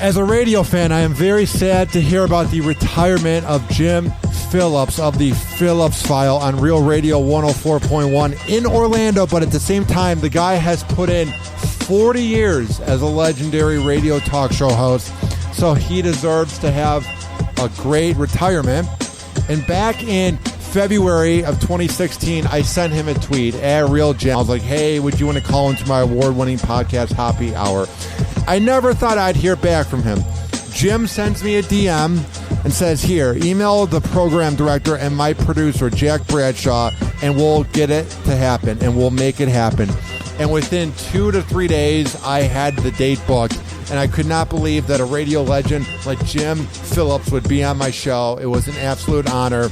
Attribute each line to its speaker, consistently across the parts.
Speaker 1: As a radio fan, I am very sad to hear about the retirement of Jim Phillips of the Philips Phile on Real Radio 104.1 in Orlando, but at the same time, the guy has put in 40 years as a legendary radio talk show host, so he deserves to have a great retirement. And back in February of 2016, I sent him a tweet at Real Jim. I was like, hey, would you want to call into my award-winning podcast, Happy Hour? I never thought I'd hear back from him. Jim sends me a DM and says, here, email the program director and my producer, Jack Bradshaw, and we'll get it to happen, and we'll make it happen. And within 2 to 3 days, I had the date booked, and I could not believe that a radio legend like Jim Phillips would be on my show. It was an absolute honor.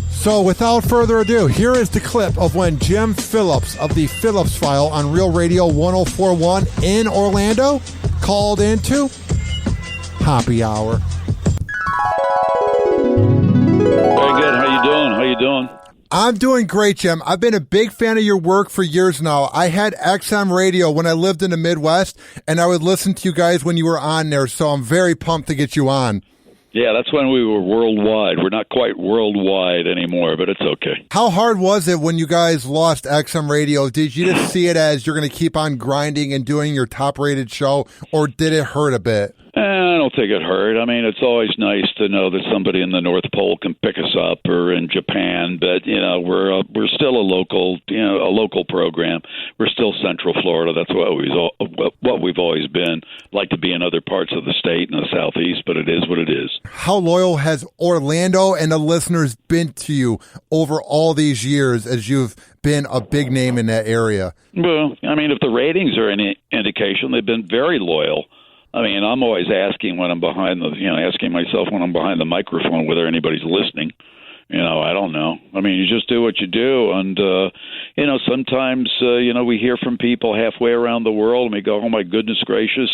Speaker 1: So without further ado, here is the clip of when Jim Phillips of the Philips Phile on Real Radio 104.1 in Orlando called into Happy Hour.
Speaker 2: Very good. How you doing?
Speaker 1: I'm doing great, Jim. I've been a big fan of your work for years now. I had XM radio when I lived in the Midwest, and I would listen to you guys when you were on there, so I'm very pumped to get you on.
Speaker 2: Yeah, that's when we were worldwide. We're not quite worldwide anymore, but it's okay.
Speaker 1: How hard was it when you guys lost XM radio? Did you just see it as you're going to keep on grinding and doing your top-rated show, or did it hurt a bit?
Speaker 2: I don't think it hurt. I mean, it's always nice to know that somebody in the North Pole can pick us up, or in Japan. But we're still a local program. We're still Central Florida. That's what we've always been. Like to be in other parts of the state in the Southeast, but it is what it is.
Speaker 1: How loyal has Orlando and the listeners been to you over all these years as you've been a big name in that area?
Speaker 2: Well, I mean, if the ratings are any indication, they've been very loyal. I mean, I'm always asking when I'm asking myself when I'm behind the microphone whether anybody's listening. I don't know. I mean, you just do what you do. And, sometimes, we hear from people halfway around the world and we go, oh, my goodness gracious.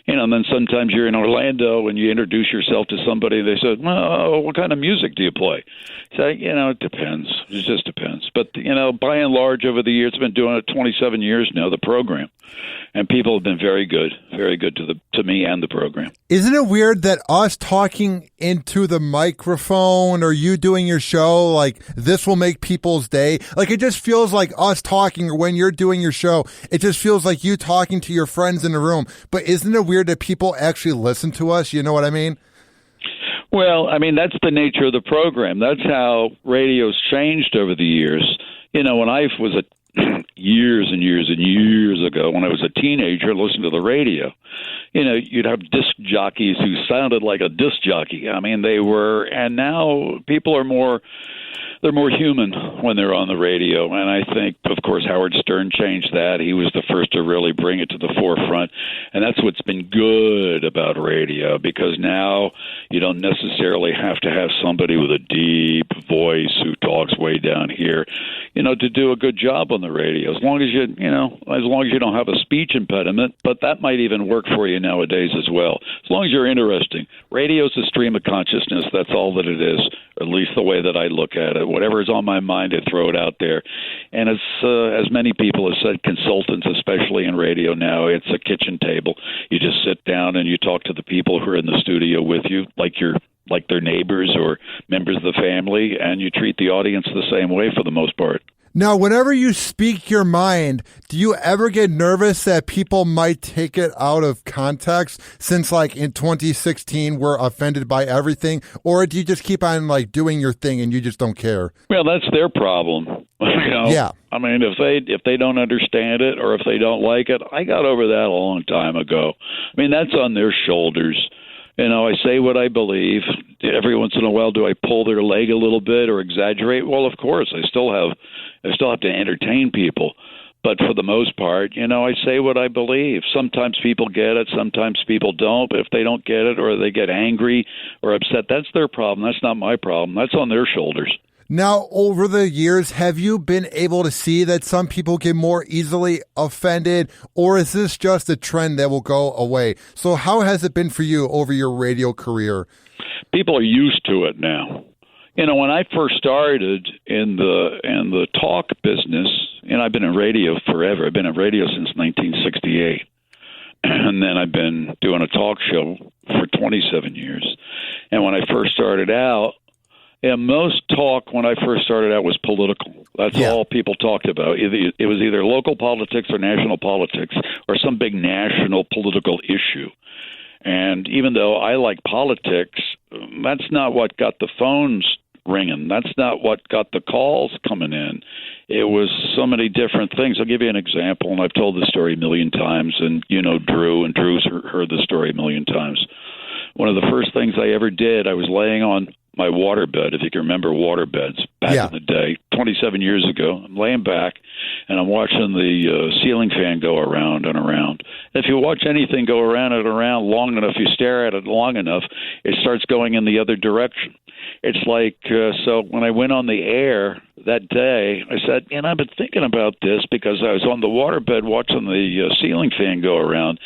Speaker 2: And then sometimes you're in Orlando and you introduce yourself to somebody and they said, well, what kind of music do you play? So, it depends. It just depends. But, by and large over the years, I've been doing it 27 years now, the program. And people have been very good to me and the program.
Speaker 1: Isn't it weird that us talking into the microphone or you doing your show, like this will make people's day? Like it just feels like us talking, or when you're doing your show, it just feels like you talking to your friends in the room. But isn't it weird that people actually listen to us? You know what I mean?
Speaker 2: Well, I mean, that's the nature of the program. That's how radio's changed over the years. When I was years and years and years ago, when I was a teenager, listening to the radio, you'd have disc jockeys who sounded like a disc jockey. I mean, and now people are they're more human when they're on the radio. And I think, of course, Howard Stern changed that. He was the first to really bring it to the forefront. And that's what's been good about radio, because now you don't necessarily have to have somebody with a deep voice who talks way down here, to do a good job on the radio. As long as you don't have a speech impediment, but that might even work for you nowadays as well. As long as you're interesting. Radio's a stream of consciousness. That's all that it is, at least the way that I look at it. Whatever is on my mind, I throw it out there. And as many people have said, consultants, especially in radio now, it's a kitchen table. You just sit down and you talk to the people who are in the studio with you, like their neighbors or members of the family, and you treat the audience the same way for the most part.
Speaker 1: Now, whenever you speak your mind, do you ever get nervous that people might take it out of context, since like in 2016 we're offended by everything? Or do you just keep on like doing your thing and you just don't care?
Speaker 2: Well, that's their problem.
Speaker 1: Yeah.
Speaker 2: I mean, if they don't understand it or if they don't like it, I got over that a long time ago. I mean, that's on their shoulders. I say what I believe. Every once in a while, do I pull their leg a little bit or exaggerate? Well, of course, I still have to entertain people. But for the most part, I say what I believe. Sometimes people get it, sometimes people don't. But if they don't get it or they get angry or upset, that's their problem. That's not my problem. That's on their shoulders.
Speaker 1: Now, over the years, have you been able to see that some people get more easily offended, or is this just a trend that will go away? So how has it been for you over your radio career?
Speaker 2: People are used to it now. When I first started in the talk business, I've been in radio forever. I've been in radio since 1968. And then I've been doing a talk show 27 years. And when I first started out, and most talk when I first started out was political. That's all people talked about. It was either local politics or national politics or some big national political issue. And even though I like politics, that's not what got the phones ringing. That's not what got the calls coming in. It was so many different things. I'll give you an example, and I've told this story a million times, and you know Drew, and Drew's heard the story a million times. One of the first things I ever did, I was laying on my waterbed, if you can remember waterbeds back in the day, 27 years ago. I'm laying back, and I'm watching the ceiling fan go around and around. If you watch anything go around and around long enough, you stare at it long enough, it starts going in the other direction. It's like, so when I went on the air that day, I said, I've been thinking about this because I was on the waterbed watching the ceiling fan go around.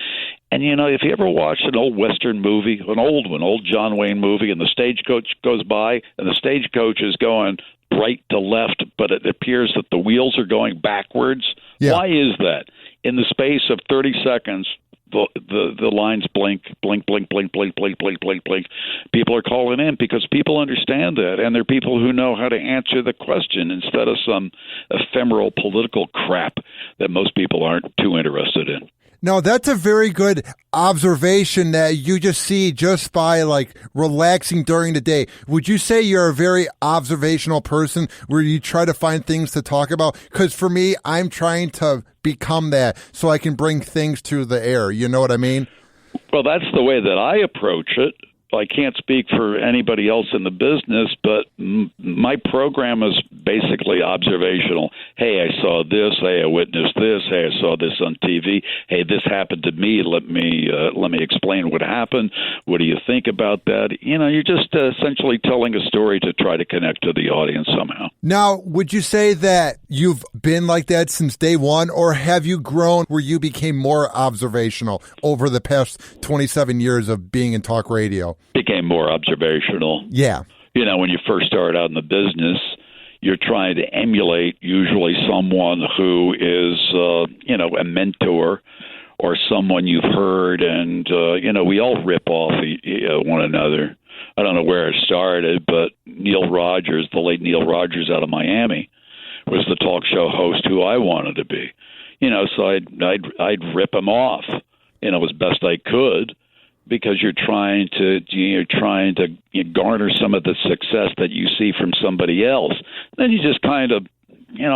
Speaker 2: And, if you ever watch an old Western movie, an old one, old John Wayne movie, and the stagecoach goes by, and the stagecoach is going right to left, but it appears that the wheels are going backwards. Yeah. Why is that? In the space of 30 seconds, the lines blink, blink, blink, blink, blink, blink, blink, blink, blink. People are calling in because people understand that, and they're people who know how to answer the question instead of some ephemeral political crap that most people aren't too interested in.
Speaker 1: No, that's a very good observation that you just see just by relaxing during the day. Would you say you're a very observational person where you try to find things to talk about? Because for me, I'm trying to become that so I can bring things to the air. You know what I mean?
Speaker 2: Well, that's the way that I approach it. I can't speak for anybody else in the business, but my program is basically observational. Hey, I saw this. Hey, I witnessed this. Hey, I saw this on TV. Hey, this happened to me. Let me explain what happened. What do you think about that? You're just essentially telling a story to try to connect to the audience somehow.
Speaker 1: Now, would you say that you've been like that since day one, or have you grown where you became more observational over the past 27 years of being in talk radio?
Speaker 2: Became more observational.
Speaker 1: Yeah.
Speaker 2: When you first start out in the business, you're trying to emulate usually someone who is, a mentor or someone you've heard. And, we all rip off one another. I don't know where it started, but Neil Rogers, the late Neil Rogers out of Miami, was the talk show host who I wanted to be. So I'd rip him off, as best I could. Because you're trying to garner some of the success that you see from somebody else. Then you just kind of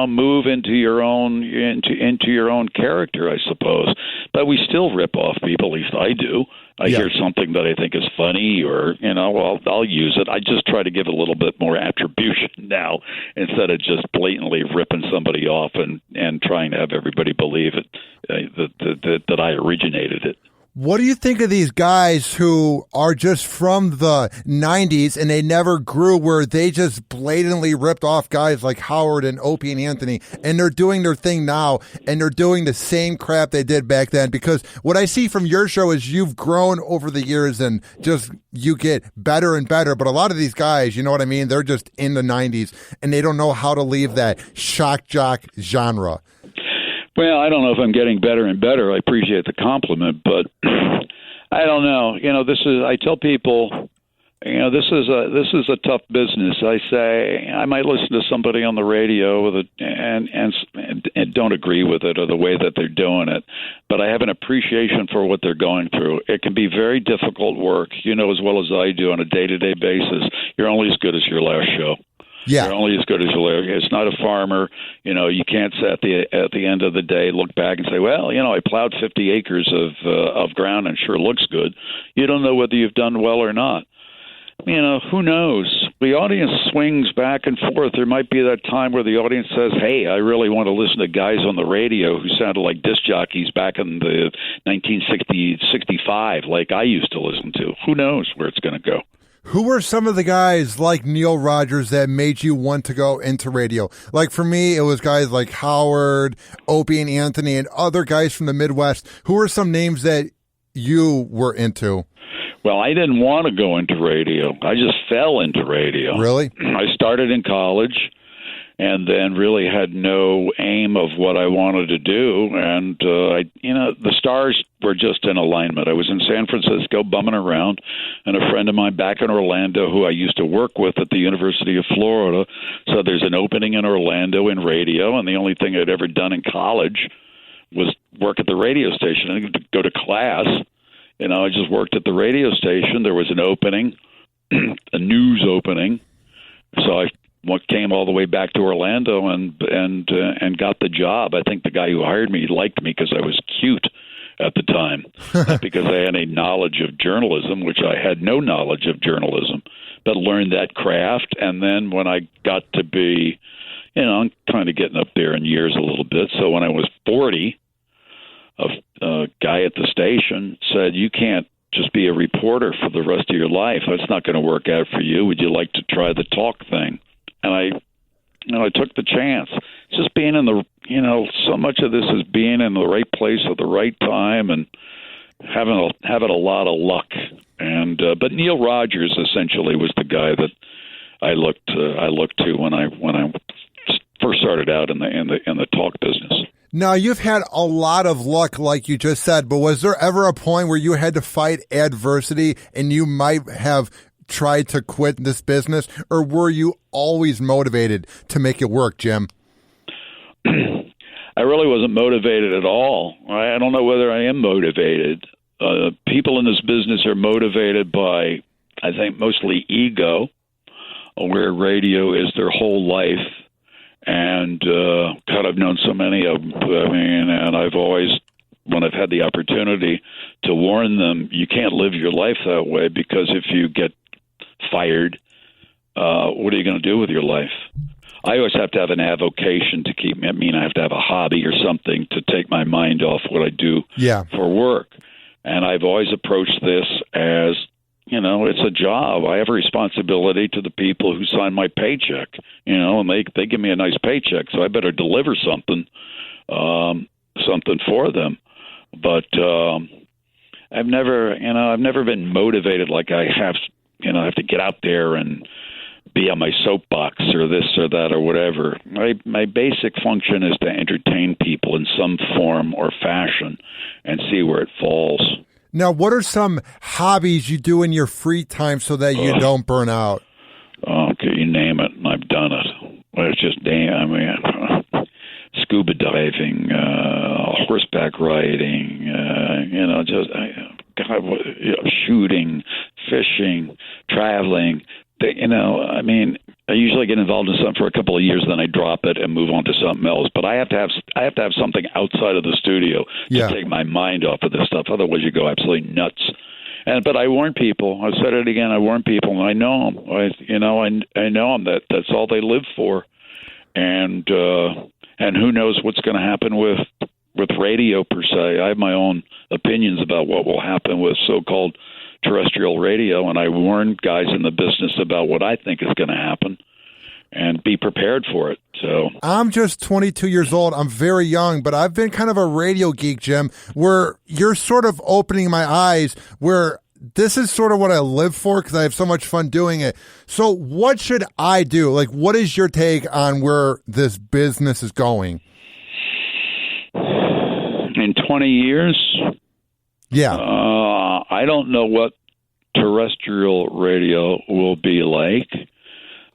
Speaker 2: move into your own character, I suppose. But we still rip off people. At least I do. I hear something that I think is funny, or I'll use it. I just try to give a little bit more attribution now instead of just blatantly ripping somebody off and trying to have everybody believe it that I originated it.
Speaker 1: What do you think of these guys who are just from the 90s and they never grew, where they just blatantly ripped off guys like Howard and Opie and Anthony, and they're doing their thing now and they're doing the same crap they did back then? Because what I see from your show is you've grown over the years and just you get better and better. But a lot of these guys, you know what I mean? They're just in the 90s and they don't know how to leave that shock jock genre.
Speaker 2: Well, I don't know if I'm getting better and better. I appreciate the compliment, but I don't know. I tell people, this is a tough business. I say I might listen to somebody on the radio and don't agree with it or the way that they're doing it, but I have an appreciation for what they're going through. It can be very difficult work, as well as I do on a day-to-day basis. You're only as good as your last show.
Speaker 1: Yeah.
Speaker 2: You're only as good as your last. It's not a farmer. You can't at the end of the day look back and say, well, I plowed 50 acres of ground and it sure looks good. You don't know whether you've done well or not. Who knows? The audience swings back and forth. There might be that time where the audience says, hey, I really want to listen to guys on the radio who sounded like disc jockeys back in the 1965, like I used to listen to. Who knows where it's going to go?
Speaker 1: Who were some of the guys like Neil Rogers that made you want to go into radio? Like for me, it was guys like Howard, Opie and Anthony, and other guys from the Midwest. Who were some names that you were into?
Speaker 2: Well, I didn't want to go into radio. I just fell into radio.
Speaker 1: Really?
Speaker 2: I started in college and then really had no aim of what I wanted to do. And, the stars were just in alignment. I was in San Francisco bumming around, and a friend of mine back in Orlando who I used to work with at the University of Florida said there's an opening in Orlando in radio, and the only thing I'd ever done in college was work at the radio station. I didn't go to class. I just worked at the radio station. There was an opening, a news opening. So I came all the way back to Orlando and got the job. I think the guy who hired me liked me because I was cute at the time, not because I had any knowledge of journalism, which I had no knowledge of journalism, but learned that craft. And then when I got to be, I'm kind of getting up there in years a little bit. So when I was 40, a guy at the station said, "You can't just be a reporter for the rest of your life. That's not going to work out for you. Would you like to try the talk thing?" And I took the chance. It's just being in the, so much of this is being in the right place at the right time and having a lot of luck. And but Neil Rogers essentially was the guy that I looked to when I first started out in the talk business.
Speaker 1: Now, you've had a lot of luck, like you just said, but was there ever a point where you had to fight adversity and you might have tried to quit this business, or were you always motivated to make it work, Jim?
Speaker 2: I really wasn't motivated at all. I don't know whether I am motivated. People in this business are motivated by, I think, mostly ego, where radio is their whole life. And God, I've known so many of them. And I've always, when I've had the opportunity to warn them, you can't live your life that way, because if you get fired, what are you going to do with your life? I always have to have an avocation to keep me. I have to have a hobby or something to take my mind off what I do for work. And I've always approached this as, it's a job. I have a responsibility to the people who sign my paycheck, and they give me a nice paycheck, so I better deliver something for them. But I've never been motivated like I have. I have to get out there and be on my soapbox or this or that or whatever. My basic function is to entertain people in some form or fashion and see where it falls.
Speaker 1: Now, what are some hobbies you do in your free time so that you don't burn out?
Speaker 2: Okay, you name it, and I've done it. Well, it's just scuba diving, horseback riding, shooting, fishing, traveling. I usually get involved in something for a couple of years, then I drop it and move on to something else. But I have to have something outside of the studio to take my mind off of this stuff. Otherwise, you go absolutely nuts. But I warn people. I've said it again. I warn people, and I know them. I know them. That's all they live for. And who knows what's going to happen with radio per se. I have my own opinions about what will happen with so-called terrestrial radio, and I warn guys in the business about what I think is going to happen and be prepared for it. So
Speaker 1: I'm just 22 years old. I'm very young, but I've been kind of a radio geek, Jim, where you're sort of opening my eyes, where this is sort of what I live for because I have so much fun doing it. So what should I do? Like, what is your take on where this business is going?
Speaker 2: In 20 years?
Speaker 1: Yeah.
Speaker 2: I don't know what terrestrial radio will be like.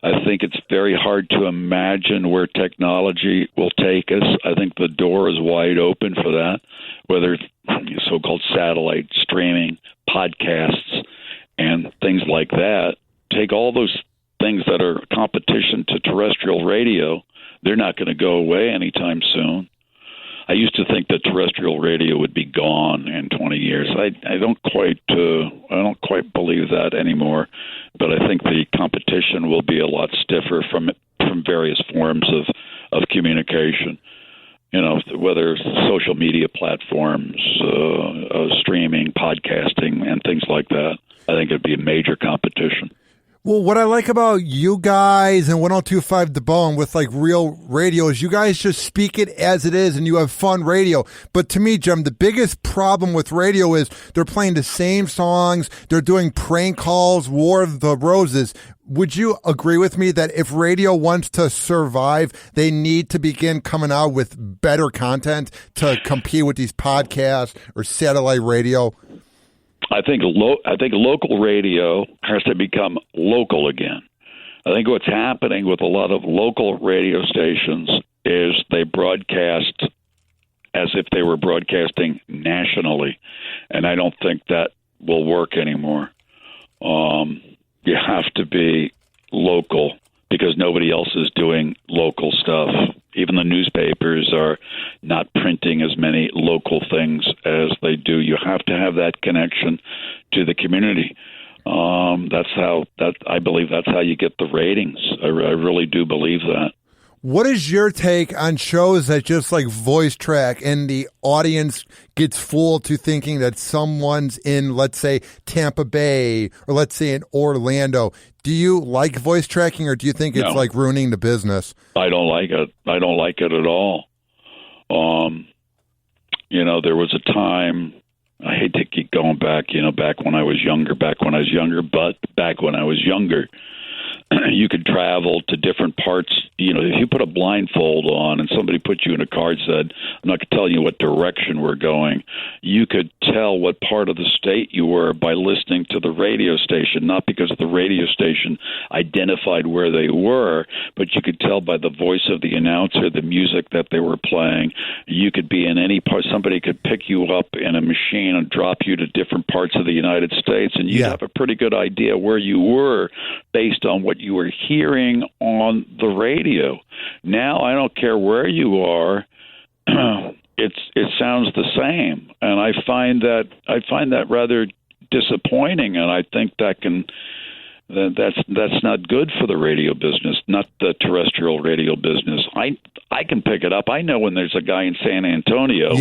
Speaker 2: I think it's very hard to imagine where technology will take us. I think the door is wide open for that, whether it's so-called satellite, streaming, podcasts, and things like that. Take all those things that are competition to terrestrial radio. They're not going to go away anytime soon. I used to think that terrestrial radio would be gone in 20 years. I don't quite believe that anymore, but I think the competition will be a lot stiffer from various forms of communication. Whether social media platforms, streaming, podcasting, and things like that. I think it'd be a major competition.
Speaker 1: Well, what I like about you guys and 102.5 The Bone with like real radio is you guys just speak it as it is and you have fun radio. But to me, Jim, the biggest problem with radio is they're playing the same songs. They're doing prank calls, War of the Roses. Would you agree with me that if radio wants to survive, they need to begin coming out with better content to compete with these podcasts or satellite radio?
Speaker 2: I think local radio has to become local again. I think what's happening with a lot of local radio stations is they broadcast as if they were broadcasting nationally, and I don't think that will work anymore. You have to be local because nobody else is doing local stuff. Even the newspapers are not printing as many local things as they do. You have to have that connection to the community. I believe that's how you get the ratings. I really do believe that.
Speaker 1: What is your take on shows that just like voice track and the audience gets fooled to thinking that someone's in, let's say, Tampa Bay or let's say in Orlando? Do you like voice tracking or do you think it's like ruining the business?
Speaker 2: I don't like it. I don't like it at all. There was a time, I hate to keep going back, back when I was younger, you could travel to different parts. If you put a blindfold on and somebody put you in a car and said, I'm not going to tell you what direction we're going, you could tell what part of the state you were by listening to the radio station, not because the radio station identified where they were, but you could tell by the voice of the announcer, the music that they were playing. You could be in any part. Somebody could pick you up in a machine and drop you to different parts of the United States, and you'd have a pretty good idea where you were based on what you were hearing on the radio. Now I don't care where you are, it sounds the same, and I find that rather disappointing, and I think that's not good for the radio business, not the terrestrial radio business. I can pick it up. I know when there's a guy in San Antonio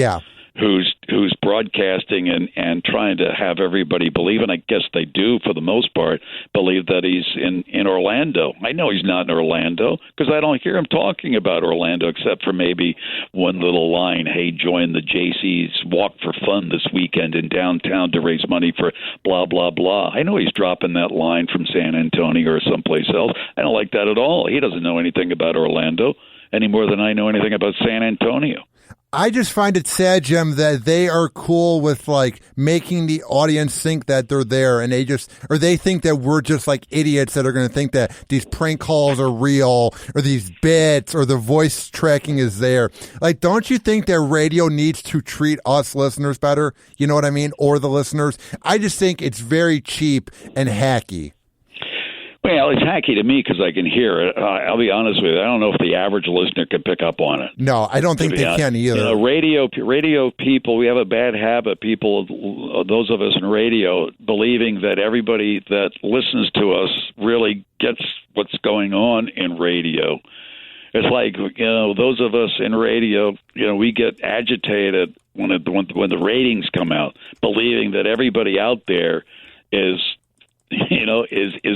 Speaker 2: who's broadcasting and trying to have everybody believe, and I guess they do for the most part, believe that he's in Orlando. I know he's not in Orlando because I don't hear him talking about Orlando except for maybe one little line, hey, join the JC's Walk for Fun this weekend in downtown to raise money for blah, blah, blah. I know he's dropping that line from San Antonio or someplace else. I don't like that at all. He doesn't know anything about Orlando any more than I know anything about San Antonio.
Speaker 1: I just find it sad, Jim, that they are cool with like making the audience think that they're there, and they think that we're just like idiots that are going to think that these prank calls are real or these bits or the voice tracking is there. Like, don't you think that radio needs to treat us listeners better? You know what I mean? Or the listeners? I just think it's very cheap and hacky.
Speaker 2: Well, it's hacky to me because I can hear it. I'll be honest with you. I don't know if the average listener can pick up on it.
Speaker 1: No, I don't think they can either.
Speaker 2: Radio people, we have a bad habit, those of us in radio, believing that everybody that listens to us really gets what's going on in radio. It's like, those of us in radio, we get agitated when the ratings come out, believing that everybody out there is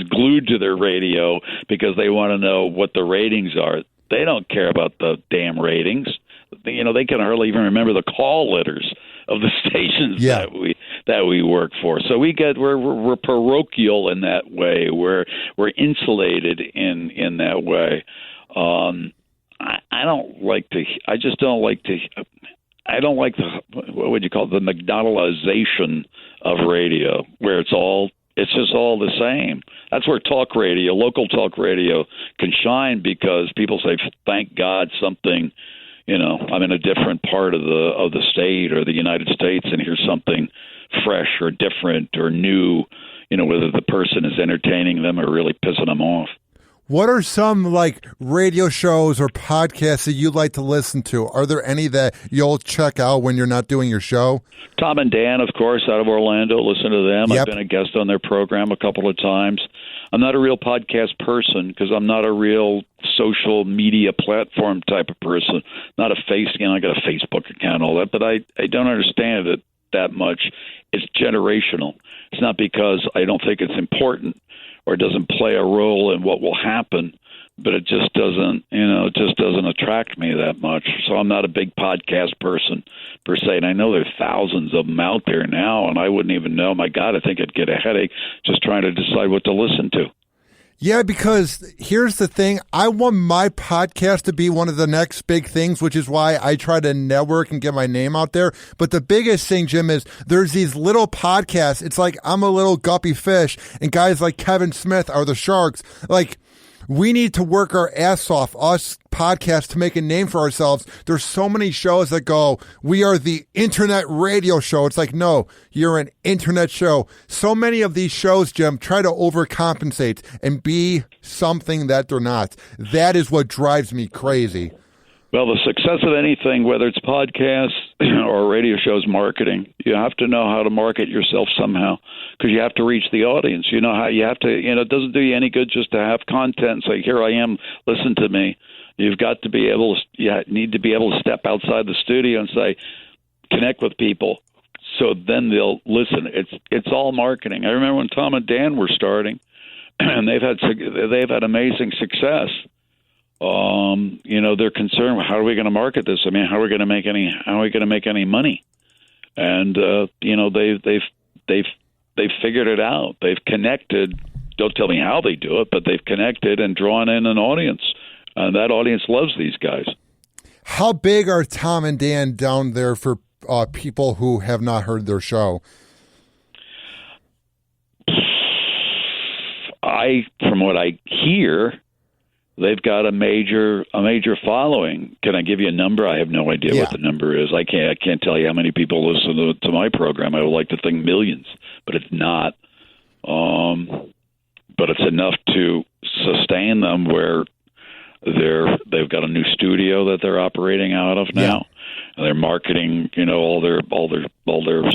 Speaker 2: glued to their radio because they want to know what the ratings are. They don't care about the damn ratings. They can hardly even remember the call letters of the stations that we work for. So we're parochial in that way. We're insulated in that way. I don't like the what would you call it, the McDonaldization of radio, where it's just all the same. That's where local talk radio can shine because people say, thank God something, I'm in a different part of the state or the United States and hear something fresh or different or new, whether the person is entertaining them or really pissing them off.
Speaker 1: What are some like radio shows or podcasts that you like to listen to? Are there any that you'll check out when you're not doing your show?
Speaker 2: Tom and Dan, of course, out of Orlando. Listen to them.
Speaker 1: Yep.
Speaker 2: I've been a guest on their program a couple of times. I'm not a real podcast person because I'm not a real social media platform type of person. Not a I got a Facebook account and all that, but I don't understand it that much. It's generational. It's not because I don't think it's important or doesn't play a role in what will happen. But it just doesn't, attract me that much. So I'm not a big podcast person per se. And I know there's thousands of them out there now, and I wouldn't even know. My God, I think I'd get a headache just trying to decide what to listen to.
Speaker 1: Yeah, because here's the thing. I want my podcast to be one of the next big things, which is why I try to network and get my name out there. But the biggest thing, Jim, is there's these little podcasts. It's like I'm a little guppy fish, and guys like Kevin Smith are the sharks. Like, we need to work our ass off, us podcasts, to make a name for ourselves. There's so many shows that go, we are the internet radio show. It's like, no, you're an internet show. So many of these shows, Jim, try to overcompensate and be something that they're not. That is what drives me crazy.
Speaker 2: Well, the success of anything, whether it's podcasts or radio shows, marketing, you have to know how to market yourself somehow, because you have to reach the audience. You know how you have to, it doesn't do you any good just to have content and say, here I am, listen to me. You've got to be able to, need to be able to step outside the studio and say, connect with people. So then they'll listen. It's all marketing. I remember when Tom and Dan were starting, and they've had amazing success. They're concerned with how are we going to market this? I mean, how are we going to make any money? And they've figured it out. They've connected. Don't tell me how they do it, but they've connected and drawn in an audience, and that audience loves these guys.
Speaker 1: How big are Tom and Dan down there for people who have not heard their show?
Speaker 2: From what I hear, they've got a major following. Can I give you a number? I have no idea what the number is. I can't tell you how many people listen to my program. I would like to think millions, but it's not. But it's enough to sustain them where they've got a new studio that they're operating out of now. And they're marketing, all their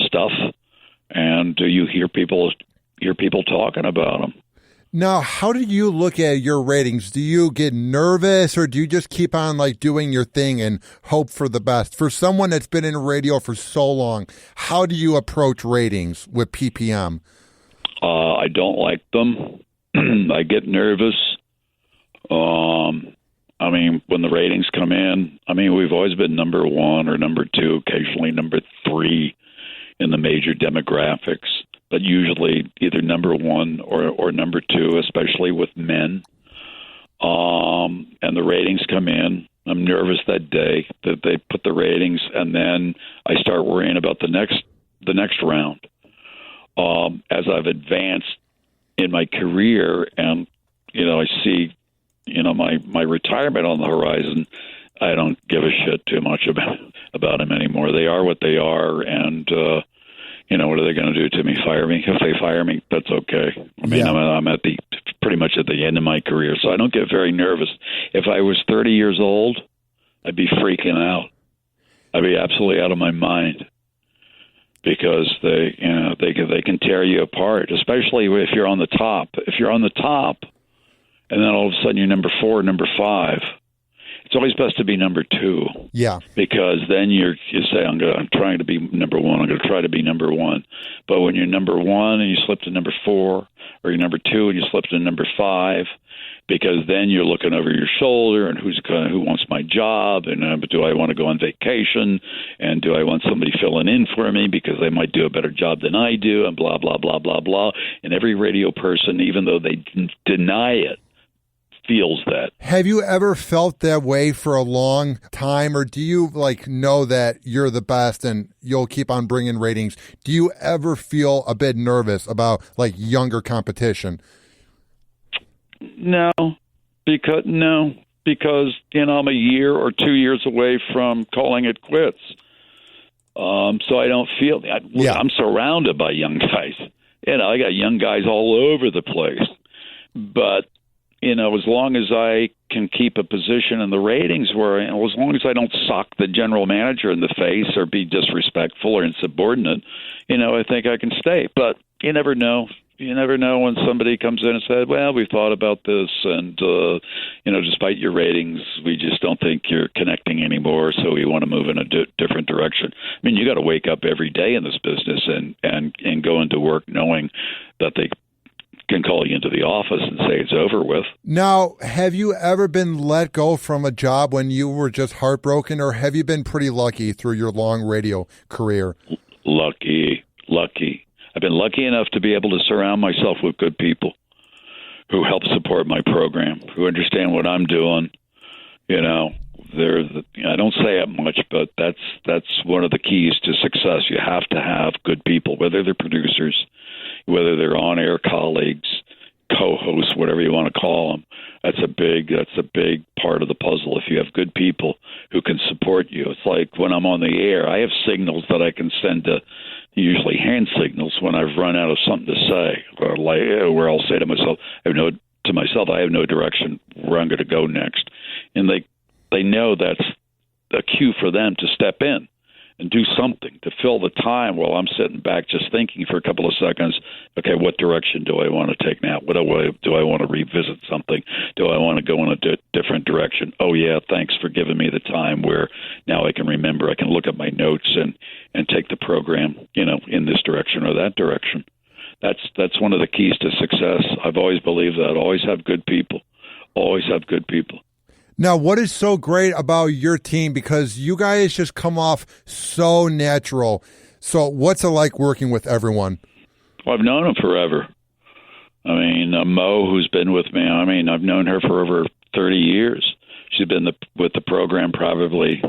Speaker 2: stuff, and you hear people talking about them.
Speaker 1: Now, how do you look at your ratings? Do you get nervous, or do you just keep on doing your thing and hope for the best? For someone that's been in radio for so long, how do you approach ratings with PPM?
Speaker 2: I don't like them. I get nervous. When the ratings come in, we've always been number one or number two, occasionally number three in the major demographics, but usually either number one or number two, especially with men. And the ratings come in. I'm nervous that day that they put the ratings, and then I start worrying about the next round. As I've advanced in my career, and I see my retirement on the horizon, I don't give a shit too much about them anymore. They are what they are, and what are they going to do to me? Fire me? If they fire me, that's okay. I'm at pretty much at the end of my career, so I don't get very nervous. If I was 30 years old, I'd be freaking out. I'd be absolutely out of my mind, because they can tear you apart, especially if you're on the top. If you're on the top, and then all of a sudden you're number 4, number 5. It's always best to be number 2.
Speaker 1: Yeah.
Speaker 2: Because then you say, I'm trying to be number 1. I'm going to try to be number 1. But when you're number 1 and you slip to number 4, or you're number 2 and you slip to number 5, because then you're looking over your shoulder and who wants my job, and do I want to go on vacation, and do I want somebody filling in for me because they might do a better job than I do, and blah, blah, blah, blah, blah. And every radio person, even though they deny it, feels that.
Speaker 1: Have you ever felt that way for a long time, or do you know that you're the best and you'll keep on bringing ratings? Do you ever feel a bit nervous about younger competition? No, because I'm a year or 2 years away from calling it quits. So I don't feel that. Yeah. I'm surrounded by young guys. I got young guys all over the place, but as long as I can keep a position in the ratings where, as long as I don't sock the general manager in the face or be disrespectful or insubordinate, I think I can stay. But you never know. You never know when somebody comes in and says, well, we've thought about this, and, despite your ratings, we just don't think you're connecting anymore, so we want to move in a different direction. You got to wake up every day in this business and go into work knowing that they can call you into
Speaker 2: the office and say it's over with.
Speaker 1: Now, have you ever been let go from a job when you were just heartbroken, or have you been pretty lucky through your long radio career?
Speaker 2: Lucky. I've been lucky enough to be able to surround myself with good people who help support my program, who understand what I'm doing. You know, I don't say it much, but that's one of the keys to success. You have to have good people, whether they're producers, whether they're on-air colleagues, co-hosts, whatever you want to call them. That's a big part of the puzzle. If you have good people who can support you, it's like when I'm on the air, I have signals that I can send to, usually hand signals, when I've run out of something to say, or like where I'll say to myself, I have no direction where I'm going to go next, and they know that's a cue for them to step in and do something to fill the time while I'm sitting back just thinking for a couple of seconds, okay, what direction do I want to take now? Do I want to revisit something? Do I want to go in a different direction? Oh, yeah, thanks for giving me the time where now I can remember. I can look at my notes and take the program, in this direction or that direction. That's one of the keys to success. I've always believed that. Always have good people. Always have good people.
Speaker 1: Now, what is so great about your team? Because you guys just come off so natural. So what's it like working with everyone?
Speaker 2: Well, I've known them forever. I mean, Mo, who's been with me, I've known her for over 30 years. She's been with the program probably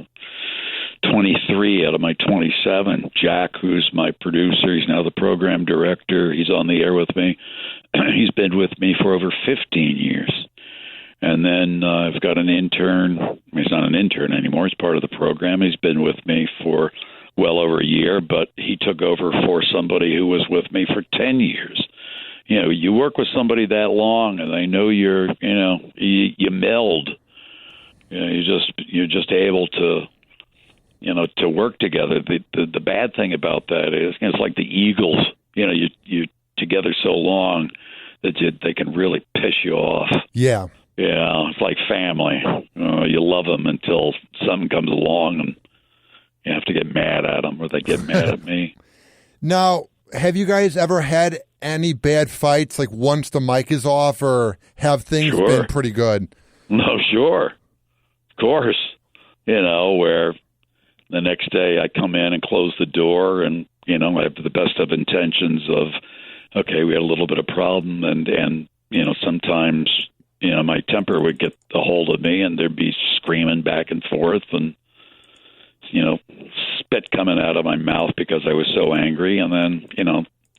Speaker 2: 23 out of my 27. Jack, who's my producer, he's now the program director. He's on the air with me. He's been with me for over 15 years. And then I've got an intern. He's not an intern anymore. He's part of the program. He's been with me for well over a year, but he took over for somebody who was with me for 10 years. You work with somebody that long, and they know you meld. You're just able to, to work together. The bad thing about that is it's like the Eagles. You together so long that they can really piss you off.
Speaker 1: Yeah.
Speaker 2: Yeah, it's like family. You love them until something comes along and you have to get mad at them, or they get mad at me.
Speaker 1: Now, have you guys ever had any bad fights, like once the mic is off, or have things been pretty good?
Speaker 2: No, sure. Of course. Where the next day I come in and close the door and, I have the best of intentions of, okay, we had a little bit of problem and sometimes my temper would get a hold of me and there'd be screaming back and forth and, spit coming out of my mouth because I was so angry. And then,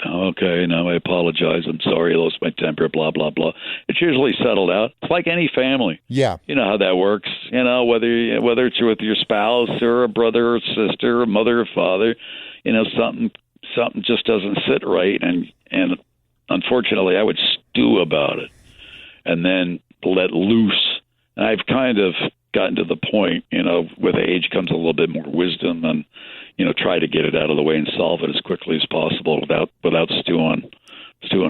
Speaker 2: okay, no, I apologize. I'm sorry. I lost my temper, blah, blah, blah. It's usually settled out. It's like any family.
Speaker 1: Yeah.
Speaker 2: You know how that works. Whether it's with your spouse or a brother or sister or mother or father, something just doesn't sit right. And unfortunately, I would stew about it and then let loose. And I've kind of gotten to the point, with age comes a little bit more wisdom and, try to get it out of the way and solve it as quickly as possible without stewing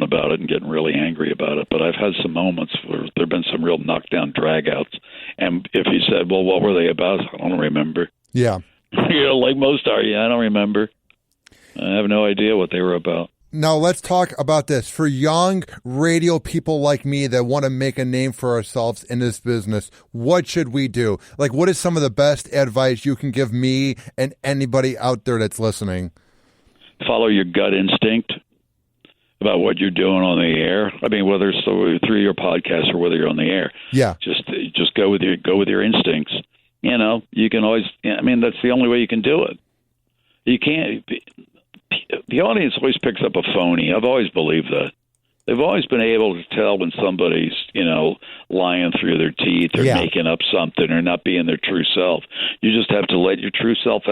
Speaker 2: about it and getting really angry about it. But I've had some moments where there have been some real knockdown dragouts. And if you said, well, what were they about? I don't remember.
Speaker 1: Yeah.
Speaker 2: Like most are, I don't remember. I have no idea what they were about.
Speaker 1: Now, let's talk about this. For young radio people like me that want to make a name for ourselves in this business, what should we do? Like, what is some of the best advice you can give me and anybody out there that's listening?
Speaker 2: Follow your gut instinct about what you're doing on the air. I mean, whether it's through your podcast or whether you're on the air. Yeah. Just go with your instincts. You can always, that's the only way you can do it. You can't. The audience always picks up a phony. I've always believed that. They've always been able to tell when somebody's, lying through their teeth or making up something or not being their true self. You just have to let your true self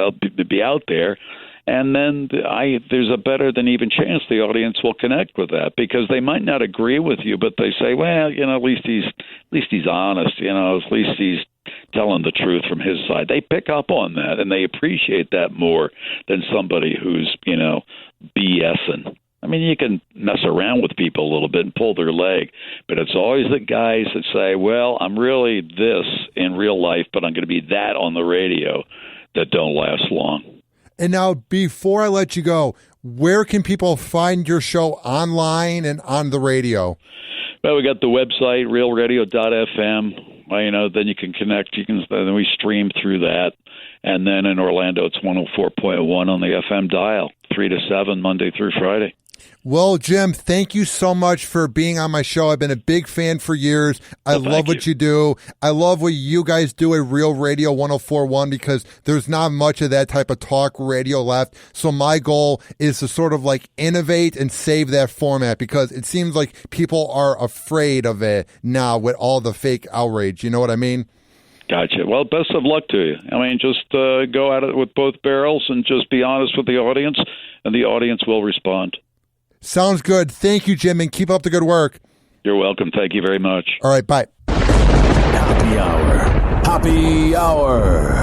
Speaker 2: be out there. And then there's a better than even chance the audience will connect with that, because they might not agree with you, but they say, well, at least he's honest, at least he's telling the truth from his side. They pick up on that, and they appreciate that more than somebody who's, BSing. I mean, you can mess around with people a little bit and pull their leg, but it's always the guys that say, well, I'm really this in real life, but I'm going to be that on the radio, that don't last long.
Speaker 1: And now, before I let you go, where can people find your show online and on the radio?
Speaker 2: Well, we got the website, realradio.fm. Then you can connect. Then we stream through that. And then in Orlando, it's 104.1 on the FM dial, 3 to 7, Monday through Friday.
Speaker 1: Well, Jim, thank you so much for being on my show. I've been a big fan for years. I love what you do. I love what you guys do at Real Radio 104.1 because there's not much of that type of talk radio left. So my goal is to sort of like innovate and save that format because it seems like people are afraid of it now with all the fake outrage. You know what I mean?
Speaker 2: Gotcha. Well, best of luck to you. Just go at it with both barrels and just be honest with the audience, and the audience will respond.
Speaker 1: Sounds good. Thank you, Jim, and keep up the good work.
Speaker 2: You're welcome. Thank you very much.
Speaker 1: All right, bye.
Speaker 3: Happy Hour. Happy Hour.